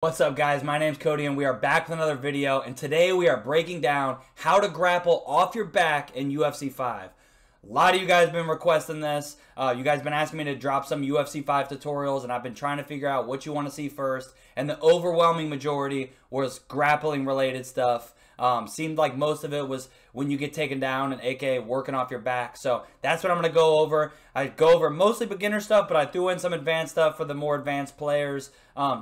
What's up, guys? My name's Cody and we are back with another video, and today we are breaking down how to grapple off your back in UFC 5. A lot of you guys have been requesting this. You guys have been asking me to drop some UFC 5 tutorials, and I've been trying to figure out what you want to see first, and the overwhelming majority was grappling related stuff. Seemed like most of it was when you get taken down and aka working off your back. So that's what I'm going to go over. I go over mostly beginner stuff, but I threw in some advanced stuff for the more advanced players.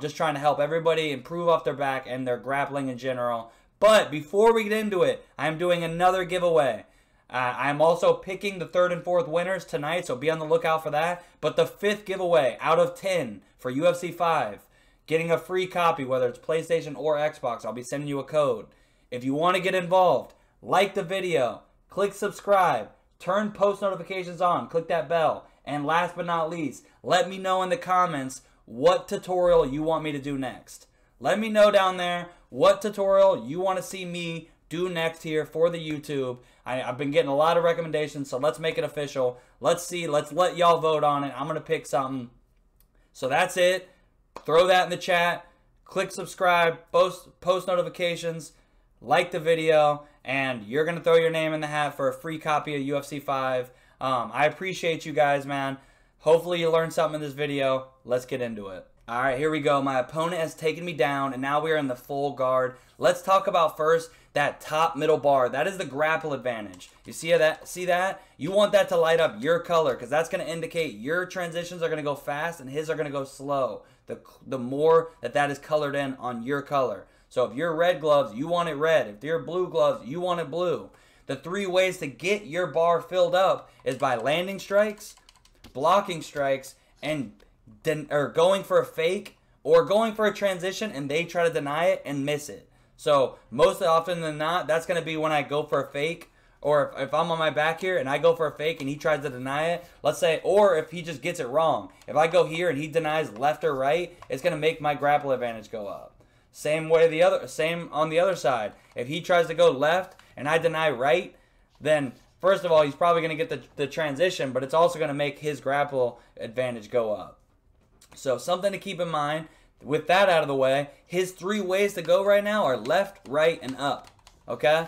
Just trying to help everybody improve off their back and their grappling in general. But before we get into it, I'm doing another giveaway. I'm also picking the 3rd and 4th winners tonight, so be on the lookout for that. But the 5th giveaway out of 10 for UFC 5, getting a free copy, whether it's PlayStation or Xbox, I'll be sending you a code. If you want to get involved, like the video, click subscribe, turn post notifications on, click that bell, and last but not least, let me know in the comments what tutorial you want me to do next. Let me know down there what tutorial you want to see me do next here for the YouTube. I've been getting a lot of recommendations, so let's make it official. Let's see, let's let y'all vote on it. I'm going to pick something. So that's it. Throw that in the chat. Click subscribe, post notifications, like the video, and you're going to throw your name in the hat for a free copy of UFC 5. I appreciate you guys, man. Hopefully you learned something in this video. Let's get into it. All right, here we go. My opponent has taken me down, and now we are in the full guard. Let's talk about first that top middle bar. That is the grapple advantage. You see that? See that? You want that to light up your color, because that's going to indicate your transitions are going to go fast and his are going to go slow. The more that is colored in on your color. So if you're red gloves, you want it red. If you're blue gloves, you want it blue. The 3 ways to get your bar filled up is by landing strikes, blocking strikes, and going for a fake or going for a transition and they try to deny it and miss it. So most often than not, that's going to be when I go for a fake, or if I'm on my back here and I go for a fake and he tries to deny it, let's say, or if he just gets it wrong. If I go here and he denies left or right, it's going to make my grapple advantage go up. Same on the other side. If he tries to go left and I deny right, then first of all, he's probably going to get the transition, but it's also going to make his grapple advantage go up. So something to keep in mind. With that out of the way, his 3 ways to go right now are left, right, and up. Okay?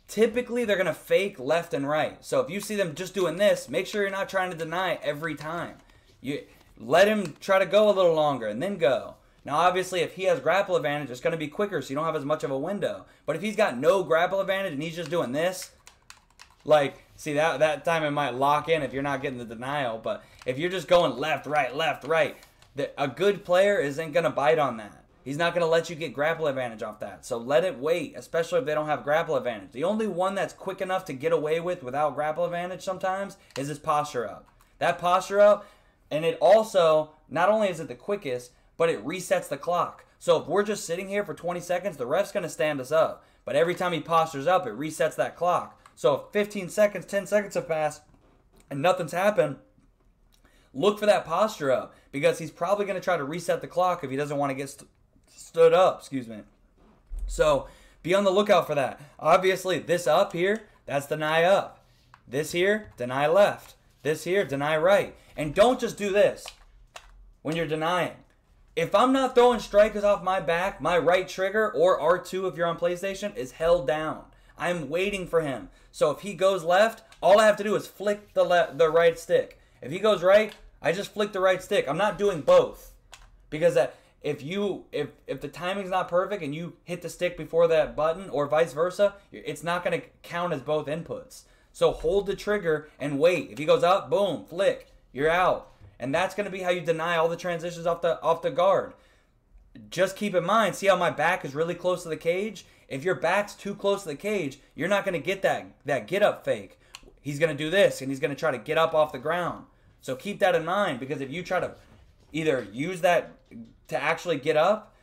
Typically, they're going to fake left and right. So if you see them just doing this, make sure you're not trying to deny every time. You let him try to go a little longer and then go. Now, obviously, if he has grapple advantage, it's going to be quicker, so you don't have as much of a window. But if he's got no grapple advantage and he's just doing this, like, see, that time it might lock in if you're not getting the denial. But if you're just going left, right, a good player isn't going to bite on that. He's not going to let you get grapple advantage off that. So let it wait, especially if they don't have grapple advantage. The only one that's quick enough to get away with without grapple advantage sometimes is his posture up. That posture up, and it also, not only is it the quickest, but it resets the clock. So if we're just sitting here for 20 seconds, the ref's going to stand us up. But every time he postures up, it resets that clock. So if 15 seconds, 10 seconds have passed, and nothing's happened, look for that posture up, because he's probably going to try to reset the clock if he doesn't want to get stood up. Excuse me. So be on the lookout for that. Obviously, this up here, that's deny up. This here, deny left. This here, deny right. And don't just do this when you're denying. If I'm not throwing strikers off my back, my right trigger, or R2 if you're on PlayStation, is held down. I'm waiting for him. So if he goes left, all I have to do is flick the right stick. If he goes right, I just flick the right stick. I'm not doing both. Because if the timing's not perfect and you hit the stick before that button, or vice versa, it's not going to count as both inputs. So hold the trigger and wait. If he goes up, boom, flick, you're out. And that's going to be how you deny all the transitions off the guard. Just keep in mind, see how my back is really close to the cage? If your back's too close to the cage, you're not going to get that get up fake. He's going to do this, and he's going to try to get up off the ground. So keep that in mind, because if you try to either use that to actually get up,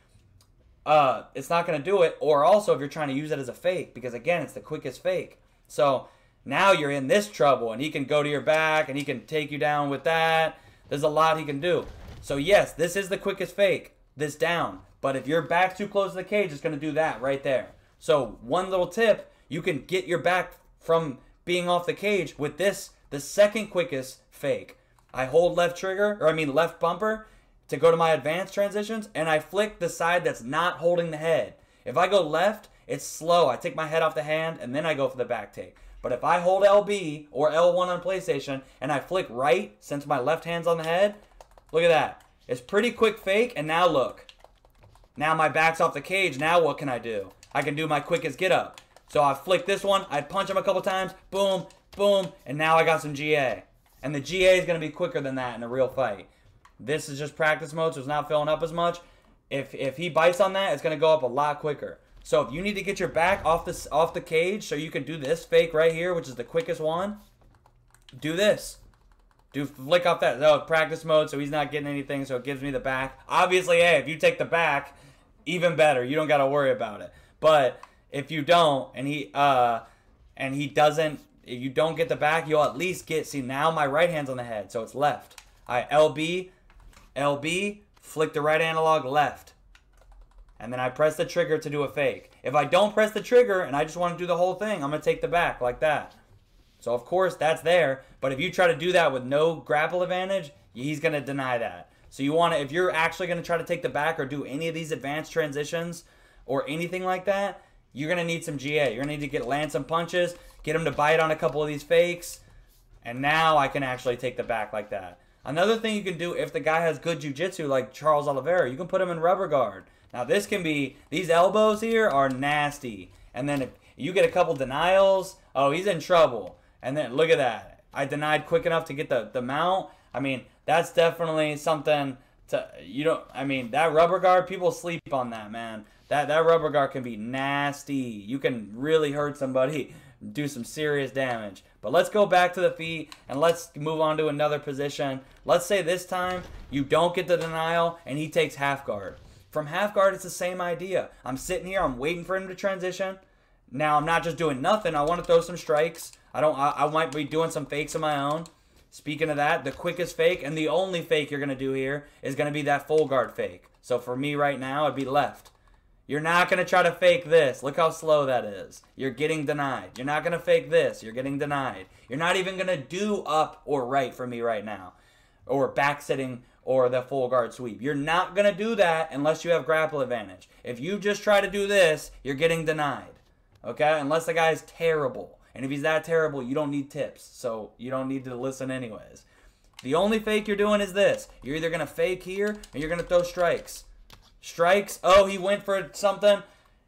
it's not going to do it. Or also if you're trying to use it as a fake, because again, it's the quickest fake. So now you're in this trouble, and he can go to your back, and he can take you down with that. There's a lot he can do. So yes, this is the quickest fake, this down. But if your back's too close to the cage, it's going to do that right there. So one little tip, you can get your back from being off the cage with this, the second quickest fake. I hold left trigger, or I mean left bumper, to go to my advanced transitions, and I flick the side that's not holding the head. If I go left, it's slow. I take my head off the hand, and then I go for the back take. But if I hold LB or L1 on PlayStation, and I flick right, since my left hand's on the head, look at that. It's pretty quick fake, and now look. Now my back's off the cage. Now what can I do? I can do my quickest get up. So I flick this one. I punch him a couple times. Boom, boom, and now I got some GA. And the GA is going to be quicker than that in a real fight. This is just practice mode, so it's not filling up as much. If he bites on that, it's going to go up a lot quicker. So if you need to get your back off the cage so you can do this fake right here, which is the quickest one, do this. Do flick off that. Oh, practice mode, so he's not getting anything, so it gives me the back. Obviously, hey, if you take the back, even better. You don't got to worry about it. But if you don't, and he doesn't, if you don't get the back, you'll at least get, see, now my right hand's on the head, so it's left. All right, LB, flick the right analog left. And then I press the trigger to do a fake. If I don't press the trigger and I just want to do the whole thing, I'm going to take the back like that. So, of course, that's there. But if you try to do that with no grapple advantage, he's going to deny that. So you want to, if you're actually going to try to take the back or do any of these advanced transitions or anything like that, you're going to need some GA. You're going to need to land some punches, get him to bite on a couple of these fakes, and now I can actually take the back like that. Another thing you can do if the guy has good jiu-jitsu like Charles Oliveira, you can put him in rubber guard. Now this can be, these elbows here are nasty. And then if you get a couple denials, oh, he's in trouble. And then look at that. I denied quick enough to get the mount. I mean, that's definitely something to, that rubber guard, people sleep on that, man. That rubber guard can be nasty. You can really hurt somebody, do some serious damage. But let's go back to the feet and let's move on to another position. Let's say this time you don't get the denial and he takes half guard. From half guard, it's the same idea. I'm sitting here, I'm waiting for him to transition. Now I'm not just doing nothing. I want to throw some strikes. I might be doing some fakes of my own. Speaking of that, the quickest fake and the only fake you're going to do here is going to be that full guard fake. So for me right now, it'd be left. You're not going to try to fake this. Look how slow that is. You're getting denied. You're not going to fake this. You're getting denied. You're not even going to do up or right for me right now. Or back sitting or the full guard sweep. You're not going to do that unless you have grapple advantage. If you just try to do this, you're getting denied. Okay? Unless the guy's terrible. And if he's that terrible, you don't need tips. So you don't need to listen anyways. The only fake you're doing is this. You're either going to fake here or you're going to throw strikes. Strikes. Oh, he went for something.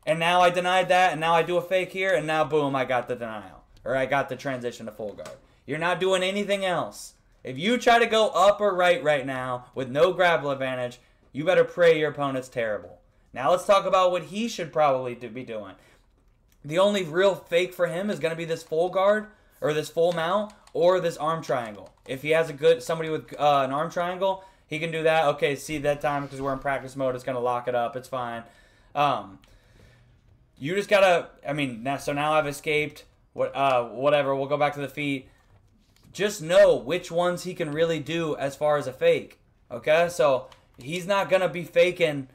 And now I denied that. And now I do a fake here. And now, boom, I got the denial. Or I got the transition to full guard. You're not doing anything else. If you try to go up or right now with no grapple advantage, you better pray your opponent's terrible. Now let's talk about what he should probably be doing. The only real fake for him is going to be this full guard or this full mount or this arm triangle. If he has somebody with an arm triangle, he can do that. Okay, see that time because we're in practice mode, it's going to lock it up. It's fine. You just got to, so now I've escaped. Whatever, we'll go back to the feet. Just know which ones he can really do as far as a fake. Okay, so he's not going to be faking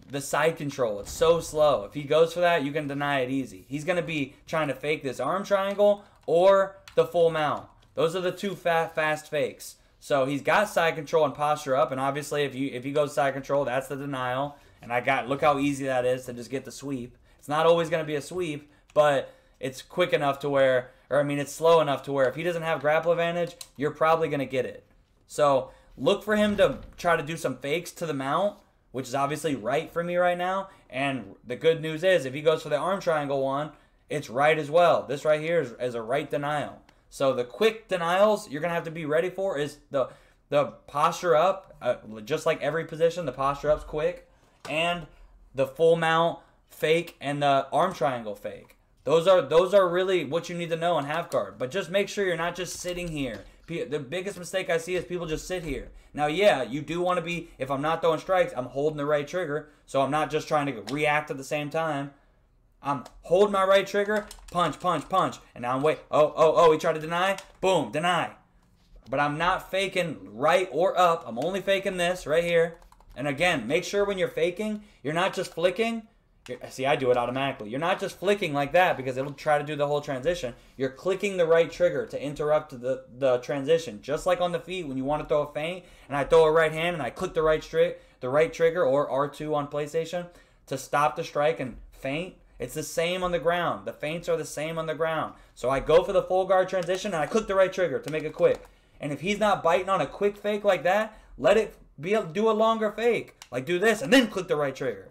the side control. It's so slow. If he goes for that, you can deny it easy. He's going to be trying to fake this arm triangle or the full mount. Those are the two fast fakes. So he's got side control and posture up, and obviously if he goes side control, that's the denial. And look how easy that is to just get the sweep. It's not always going to be a sweep, but it's quick enough to where, it's slow enough to where if he doesn't have grapple advantage, you're probably going to get it. So look for him to try to do some fakes to the mount, which is obviously right for me right now. And the good news is if he goes for the arm triangle one, it's right as well. This right here is a right denial. So the quick denials you're going to have to be ready for is the posture up, just like every position, the posture up's quick, and the full mount fake and the arm triangle fake. Those are really what you need to know in half guard. But just make sure you're not just sitting here. The biggest mistake I see is people just sit here. Now, yeah, you do want to be, if I'm not throwing strikes, I'm holding the right trigger. So I'm not just trying to react at the same time. I'm holding my right trigger, punch, punch, punch. And now I'm waiting. Oh, he tried to deny. Boom, deny. But I'm not faking right or up. I'm only faking this right here. And again, make sure when you're faking, you're not just flicking. See, I do it automatically. You're not just flicking like that because it'll try to do the whole transition. You're clicking the right trigger to interrupt the transition. Just like on the feet when you want to throw a feint and I throw a right hand and I click the right trigger or R2 on PlayStation to stop the strike and feint. It's the same on the ground. The feints are the same on the ground. So I go for the full guard transition and I click the right trigger to make it quick. And if he's not biting on a quick fake like that, let it do a longer fake. Like do this and then click the right trigger.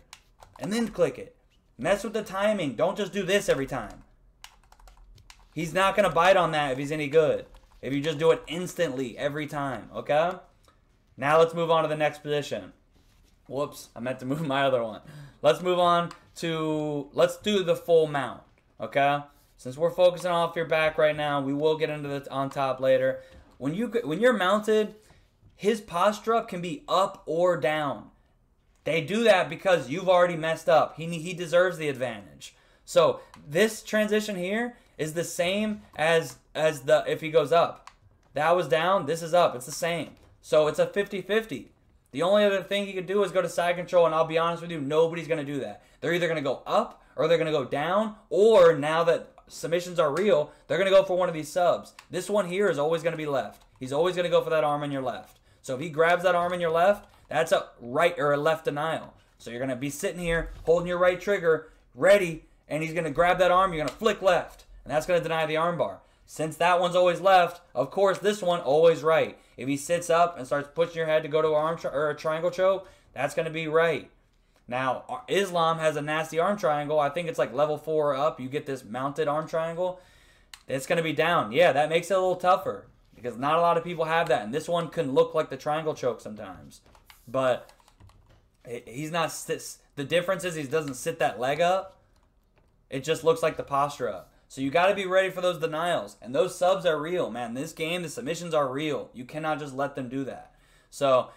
And then click it. Mess with the timing. Don't just do this every time. He's not going to bite on that if he's any good. If you just do it instantly every time. Okay? Now let's move on to the next position. Whoops. I meant to move my other one. Let's move on to... Let's do the full mount. Okay? Since we're focusing off your back right now, we will get into the on top later. When you're mounted, his posture up can be up or down. They do that because you've already messed up. He deserves the advantage. So this transition here is the same as if he goes up. That was down. This is up. It's the same. So it's a 50-50. The only other thing he could do is go to side control, and I'll be honest with you, nobody's going to do that. They're either going to go up or they're going to go down, or now that submissions are real, they're going to go for one of these subs. This one here is always going to be left. He's always going to go for that arm in your left. So if he grabs that arm in your left, that's a right or a left denial. So you're going to be sitting here holding your right trigger, ready, and he's going to grab that arm. You're going to flick left, and that's going to deny the arm bar. Since that one's always left, of course, this one always right. If he sits up and starts pushing your head to go to an arm or a triangle choke, that's going to be right. Now, Islam has a nasty arm triangle. I think it's like level 4 or up. You get this mounted arm triangle. It's going to be down. Yeah, that makes it a little tougher because not a lot of people have that. And this one can look like the triangle choke sometimes. But he's not... The difference is he doesn't sit that leg up. It just looks like the posture up. So you got to be ready for those denials. And those subs are real, man. This game, the submissions are real. You cannot just let them do that. So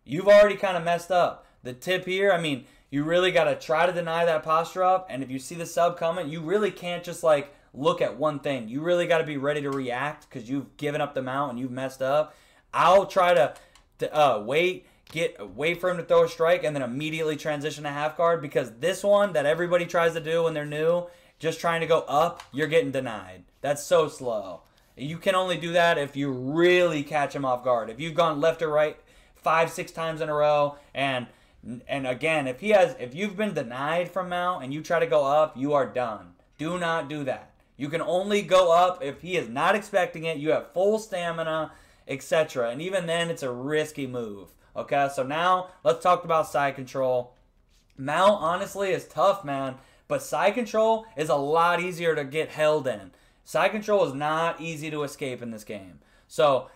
you've already kind of messed up. The tip here, I mean, you really got to try to deny that posture up. And if you see the sub coming, you really can't just like look at one thing. You really got to be ready to react because you've given up the mount and you've messed up. I'll try to wait for him to throw a strike and then immediately transition to half guard, because this one that everybody tries to do when they're new, just trying to go up, you're getting denied. That's so slow. You can only do that if you really catch him off guard. If you've gone left or right 5-6 times in a row, and again, if you've been denied from mount and you try to go up, you are done. Do not do that. You can only go up if he is not expecting it, you have full stamina, etc. And even then, it's a risky move. Okay, so now let's talk about side control. Mount, honestly, is tough, man. But side control is a lot easier to get held in. Side control is not easy to escape in this game. So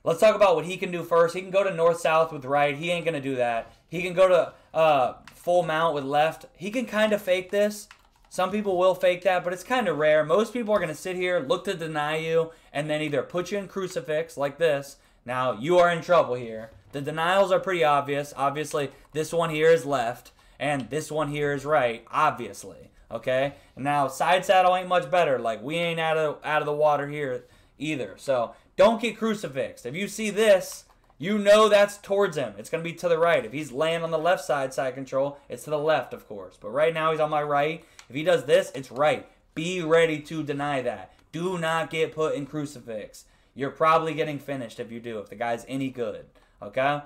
let's talk about what he can do first. He can go to north-south with right. He ain't going to do that. He can go to full mount with left. He can kind of fake this. Some people will fake that, but it's kind of rare. Most people are going to sit here, look to deny you, and then either put you in crucifix like this. Now, you are in trouble here. The denials are pretty obvious. Obviously, this one here is left. And this one here is right, obviously, okay? And now, side saddle ain't much better. Like, we ain't out of the water here either. So, don't get crucifixed. If you see this, you know that's towards him. It's going to be to the right. If he's laying on the left side control, it's to the left, of course. But right now, he's on my right. If he does this, it's right. Be ready to deny that. Do not get put in crucifix. You're probably getting finished if you do, if the guy's any good, okay?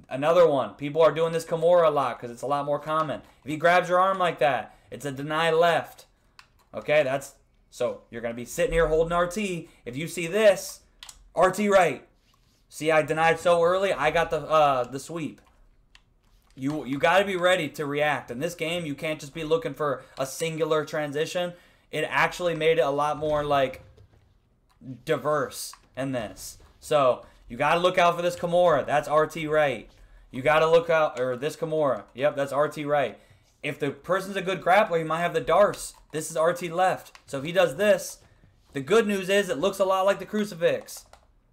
Another one, people are doing this Kimura a lot because it's a lot more common. If he grabs your arm like that, it's a deny left. Okay, so you're going to be sitting here holding RT. If you see this, RT right. See, I denied so early, I got the sweep. You got to be ready to react. In this game, you can't just be looking for a singular transition. It actually made it a lot more like diverse in this. So you got to look out for this Kimura. That's RT right. You got to look out, or this Kimura. Yep, that's RT right. If the person's a good grappler, he might have the darce. This is RT left. So if he does this, the good news is it looks a lot like the crucifix.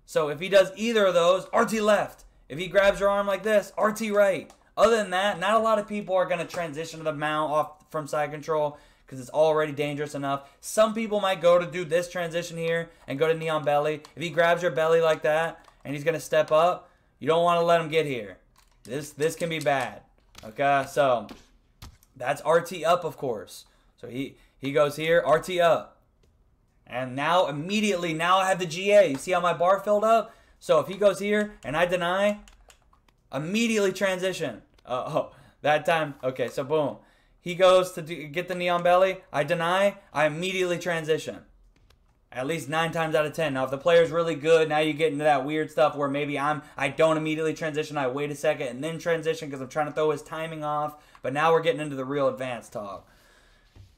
So if he does either of those, RT left. If he grabs your arm like this, RT right. Other than that, not a lot of people are going to transition to the mount off from side control because it's already dangerous enough. Some people might go to do this transition here and go to knee on belly. If he grabs your belly like that, and he's going to step up, you don't want to let him get here. This can be bad. Okay, so That's RT up, of course. So he goes here, RT up. And now immediately, now I have the GA. You see how my bar filled up? So if he goes here and I deny, immediately transition. That time, okay, so boom. He goes to get the knee on belly. I deny, I immediately transition. At least 9 times out of 10. Now, if the player's really good, now you get into that weird stuff where maybe I don't immediately transition. I wait a second and then transition because I'm trying to throw his timing off. But now we're getting into the real advanced talk.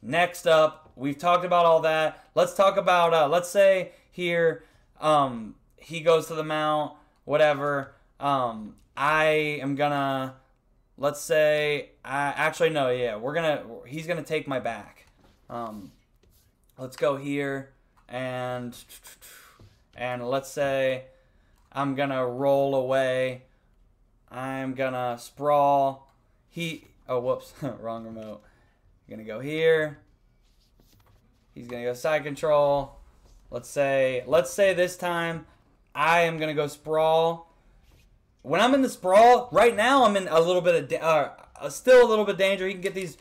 Next up, we've talked about all that. Let's talk about, let's say here, he goes to the mount, whatever. I am gonna, let's say, actually, no, yeah, he's gonna take my back. Let's go here. And let's say I'm gonna roll away. I'm gonna sprawl. Oh, whoops, wrong remote. I'm gonna go here. He's gonna go side control. Let's say this time I am gonna go sprawl. When I'm in the sprawl, right now I'm in a little bit of still a little bit of danger. He can get these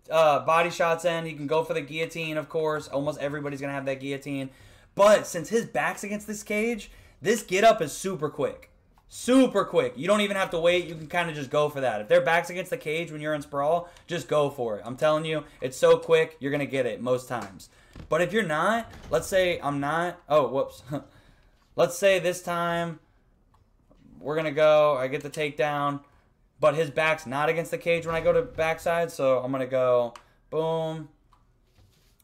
body shots in. He can go for the guillotine, of course. Almost everybody's going to have that guillotine. But since his back's against this cage, this get up is super quick. Super quick. You don't even have to wait. You can kind of just go for that. If their back's against the cage when you're in sprawl, just go for it. I'm telling you, it's so quick, you're going to get it most times. But if you're not, let's say I'm not. Oh, whoops. Let's say this time we're going to go. I get the takedown. But his back's not against the cage when I go to backside. So I'm going to go boom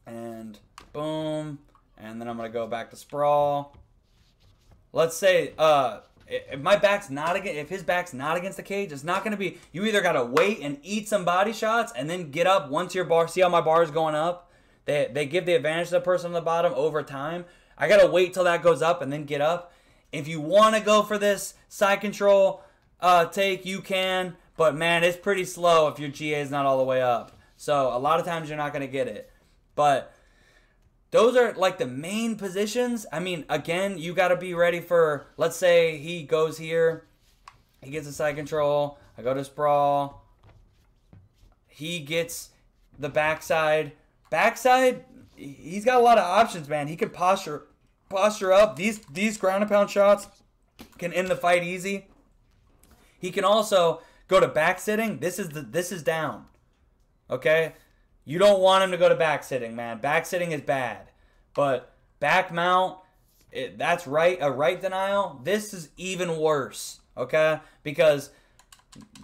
and boom. And then I'm going to go back to sprawl. Let's say if my back's not against, if his back's not against the cage, it's not going to be, you either got to wait and eat some body shots and then get up once your bar, see how my bar is going up? They give the advantage to the person on the bottom over time. I got to wait till that goes up and then get up. If you want to go for this side control take, you can, but man, it's pretty slow if your GA is not all the way up. So a lot of times you're not going to get it. But those are like the main positions. I mean, again, you got to be ready for, let's say he goes here, he gets a side control, I go to sprawl, he gets the backside. Backside, he's got a lot of options, man. He could posture up. These ground and pound shots can end the fight easy. He can also go to back sitting. This is down. Okay? You don't want him to go to back sitting, man. Back sitting is bad. But back mount, that's right, a right denial. This is even worse. Okay? Because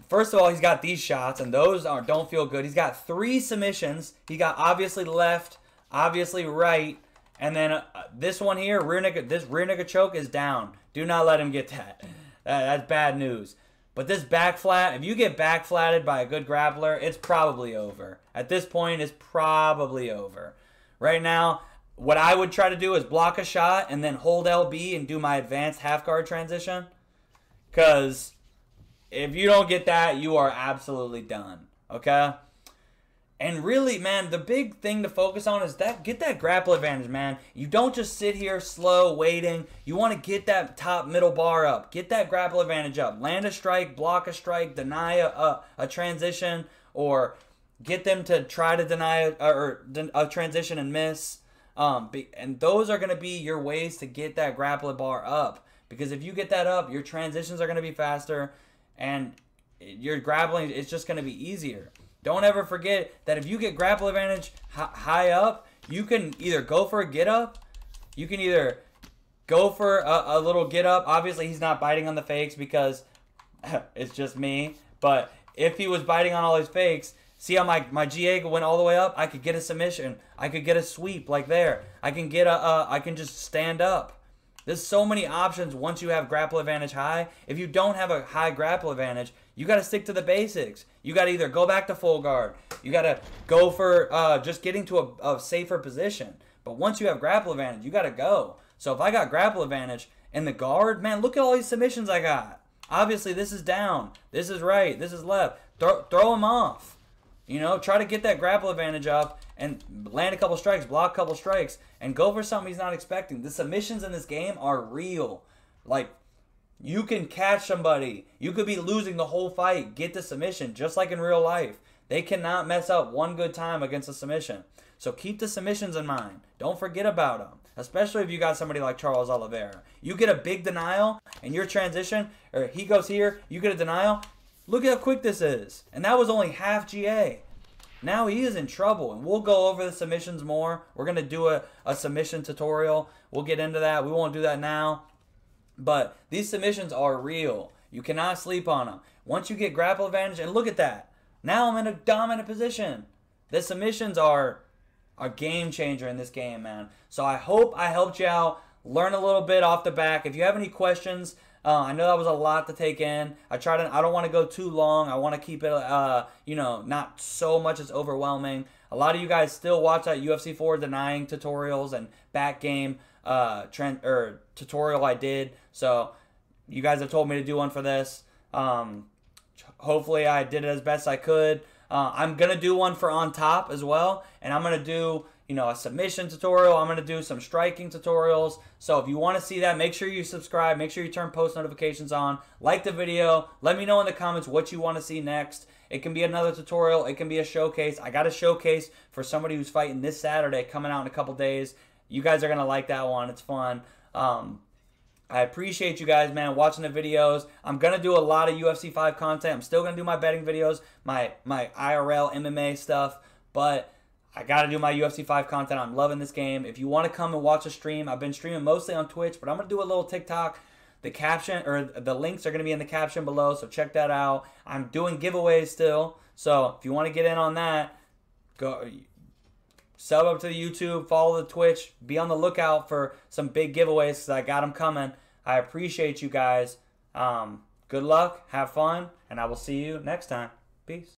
first of all, he's got these shots, and those don't feel good. He's got 3 submissions. He got obviously left, obviously right, and then this one here, this rear naked choke is down. Do not let him get that. That's bad news. But this back flat, if you get back flatted by a good grappler, it's probably over. At this point, it's probably over. Right now, what I would try to do is block a shot and then hold LB and do my advanced half guard transition. Because if you don't get that, you are absolutely done. Okay? And really, man, the big thing to focus on is get that grapple advantage, man. You don't just sit here slow, waiting. You want to get that top middle bar up. Get that grapple advantage up. Land a strike, block a strike, deny a transition, or get them to try to deny a transition and miss. And those are going to be your ways to get that grapple bar up. Because if you get that up, your transitions are going to be faster, and your grappling, it's just going to be easier. Don't ever forget that if you get grapple advantage high up, you can either go for a get up, you can either go for a little get up. Obviously, he's not biting on the fakes because it's just me. But if he was biting on all his fakes, see how my GA went all the way up? I could get a submission. I could get a sweep like there. I can get I can just stand up. There's so many options once you have grapple advantage high. If you don't have a high grapple advantage, you got to stick to the basics. You got to either go back to full guard. You got to go for just getting to a safer position. But once you have grapple advantage, you got to go. So if I got grapple advantage in the guard, man, look at all these submissions I got. Obviously, this is down. This is right. This is left. Throw them off. You know, try to get that grapple advantage up and land a couple strikes, block a couple strikes, and go for something he's not expecting. The submissions in this game are real. Like, you can catch somebody. You could be losing the whole fight. Get the submission, just like in real life. They cannot mess up one good time against a submission. So keep the submissions in mind. Don't forget about them, especially if you got somebody like Charles Oliveira. You get a big denial in your transition, or he goes here, you get a denial. Look at how quick this is. And that was only half GA. Now he is in trouble, and we'll go over the submissions more. We're going to do a submission tutorial. We'll get into that. We won't do that now. But these submissions are real. You cannot sleep on them. Once you get grapple advantage, and look at that. Now I'm in a dominant position. The submissions are a game changer in this game, man. So I hope I helped you out. Learn a little bit off the back. If you have any questions, I know that was a lot to take in. I don't want to go too long. I want to keep it, not so much as overwhelming. A lot of you guys still watch that UFC 4 denying tutorials and back game tutorial I did. So you guys have told me to do one for this. Hopefully I did it as best I could. I'm going to do one for on top as well. And I'm going to do, a submission tutorial. I'm going to do some striking tutorials. So if you want to see that, make sure you subscribe. Make sure you turn post notifications on. Like the video. Let me know in the comments what you want to see next. It can be another tutorial. It can be a showcase. I got a showcase for somebody who's fighting this Saturday coming out in a couple days. You guys are going to like that one. It's fun. I appreciate you guys, man, watching the videos. I'm going to do a lot of UFC 5 content. I'm still going to do my betting videos, my IRL MMA stuff, but I got to do my UFC 5 content. I'm loving this game. If you want to come and watch a stream, I've been streaming mostly on Twitch, but I'm going to do a little TikTok. The caption, or the links are going to be in the caption below, so check that out. I'm doing giveaways still, so if you want to get in on that, go sub up to the YouTube, follow the Twitch, be on the lookout for some big giveaways because I got them coming. I appreciate you guys. Good luck, have fun, and I will see you next time. Peace.